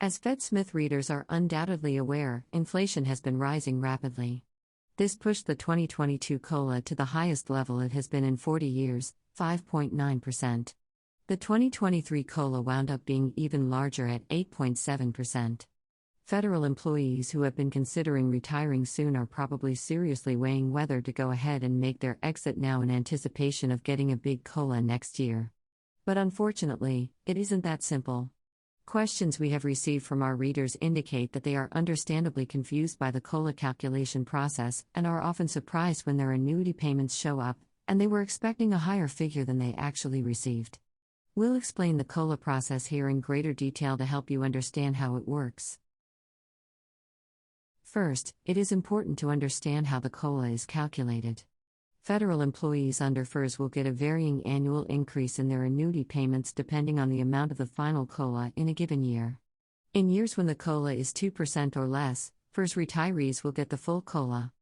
As Fed Smith readers are undoubtedly aware, inflation has been rising rapidly. This pushed the 2022 COLA to the highest level it has been in 40 years, 5.9%. The 2023 COLA wound up being even larger at 8.7%. Federal employees who have been considering retiring soon are probably seriously weighing whether to go ahead and make their exit now in anticipation of getting a big COLA next year. But unfortunately, it isn't that simple. Questions we have received from our readers indicate that they are understandably confused by the COLA calculation process and are often surprised when their annuity payments show up, and they were expecting a higher figure than they actually received. We'll explain the COLA process here in greater detail to help you understand how it works. First, it is important to understand how the COLA is calculated. Federal employees under FERS will get a varying annual increase in their annuity payments depending on the amount of the final COLA in a given year. In years when the COLA is 2% or less, FERS retirees will get the full COLA.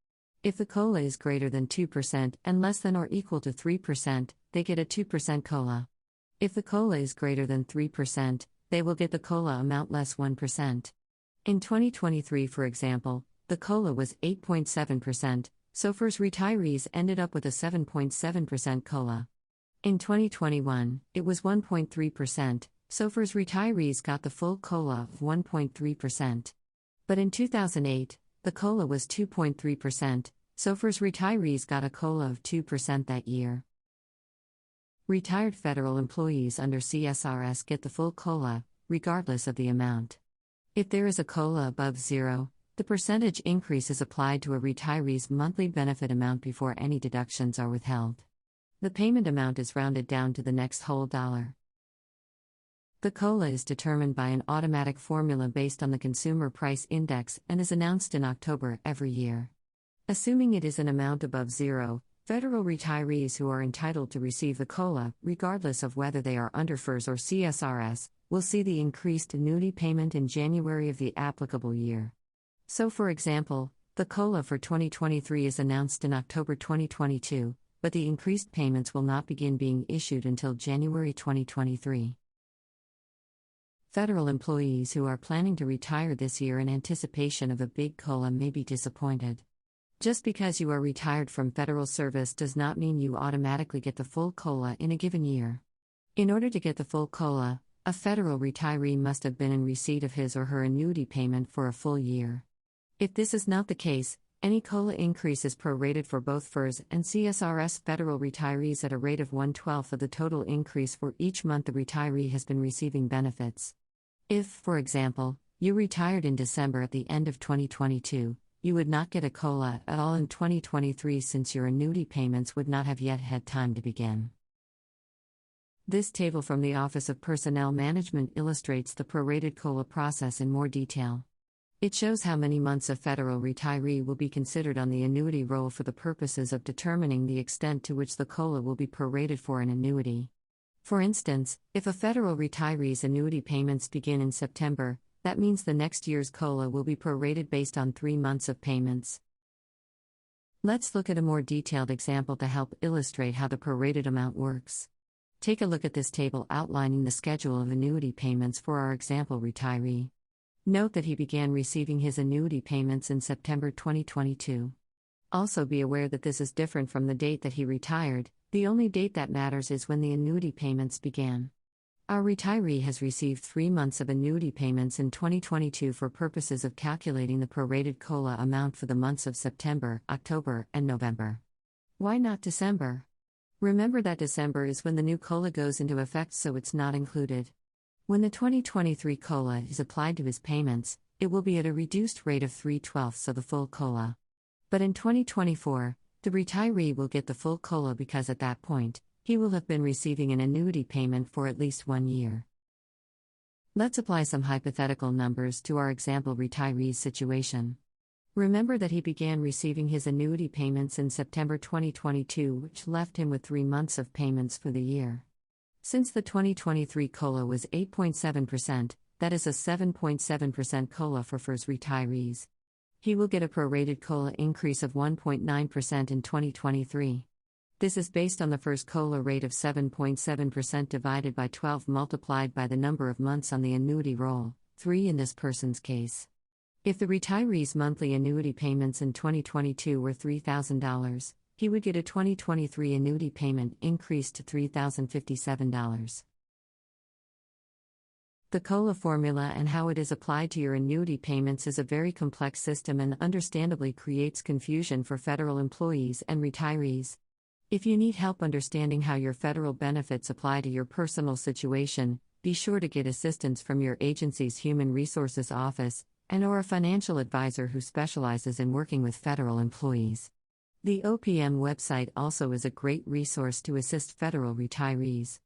If the COLA is greater than 2% and less than or equal to 3%, they get a 2% COLA. If the COLA is greater than 3%, they will get the COLA amount less 1%. In 2023, for example, the COLA was 8.7%. So FERS retirees ended up with a 7.7% COLA. In 2021, it was 1.3%, so FERS retirees got the full COLA of 1.3%. But in 2008, the COLA was 2.3%, so FERS retirees got a COLA of 2% that year. Retired federal employees under CSRS get the full COLA, regardless of the amount. If there is a COLA above zero, the percentage increase is applied to a retiree's monthly benefit amount before any deductions are withheld. The payment amount is rounded down to the next whole dollar. The COLA is determined by an automatic formula based on the Consumer Price Index and is announced in October every year. Assuming it is an amount above zero, federal retirees who are entitled to receive the COLA, regardless of whether they are under FERS or CSRS, will see the increased annuity payment in January of the applicable year. So for example, the COLA for 2023 is announced in October 2022, but the increased payments will not begin being issued until January 2023. Federal employees who are planning to retire this year in anticipation of a big COLA may be disappointed. Just because you are retired from federal service does not mean you automatically get the full COLA in a given year. In order to get the full COLA, a federal retiree must have been in receipt of his or her annuity payment for a full year. If this is not the case, any COLA increase is prorated for both FERS and CSRS federal retirees at a rate of 1/12 of the total increase for each month the retiree has been receiving benefits. If, for example, you retired in December at the end of 2022, you would not get a COLA at all in 2023 since your annuity payments would not have yet had time to begin. This table from the Office of Personnel Management illustrates the prorated COLA process in more detail. It shows how many months a federal retiree will be considered on the annuity roll for the purposes of determining the extent to which the COLA will be prorated for an annuity. For instance, if a federal retiree's annuity payments begin in September, that means the next year's COLA will be prorated based on 3 months of payments. Let's look at a more detailed example to help illustrate how the prorated amount works. Take a look at this table outlining the schedule of annuity payments for our example retiree. Note that he began receiving his annuity payments in September 2022. Also be aware that this is different from the date that he retired. The only date that matters is when the annuity payments began. Our retiree has received 3 months of annuity payments in 2022 for purposes of calculating the prorated COLA amount for the months of September, October, and November. Why not December? Remember that December is when the new COLA goes into effect, so it's not included. When the 2023 COLA is applied to his payments, it will be at a reduced rate of 3/12 of the full COLA. But in 2024, the retiree will get the full COLA because at that point, he will have been receiving an annuity payment for at least 1 year. Let's apply some hypothetical numbers to our example retiree's situation. Remember that he began receiving his annuity payments in September 2022, which left him with 3 months of payments for the year. Since the 2023 COLA was 8.7%, that is a 7.7% COLA for FERS retirees. He will get a prorated COLA increase of 1.9% in 2023. This is based on the FERS COLA rate of 7.7% divided by 12 multiplied by the number of months on the annuity roll, 3 in this person's case. If the retiree's monthly annuity payments in 2022 were $3,000, he would get a 2023 annuity payment increase to $3,057. The COLA formula and how it is applied to your annuity payments is a very complex system and understandably creates confusion for federal employees and retirees. If you need help understanding how your federal benefits apply to your personal situation, be sure to get assistance from your agency's Human Resources Office and/or a financial advisor who specializes in working with federal employees. The OPM website also is a great resource to assist federal retirees.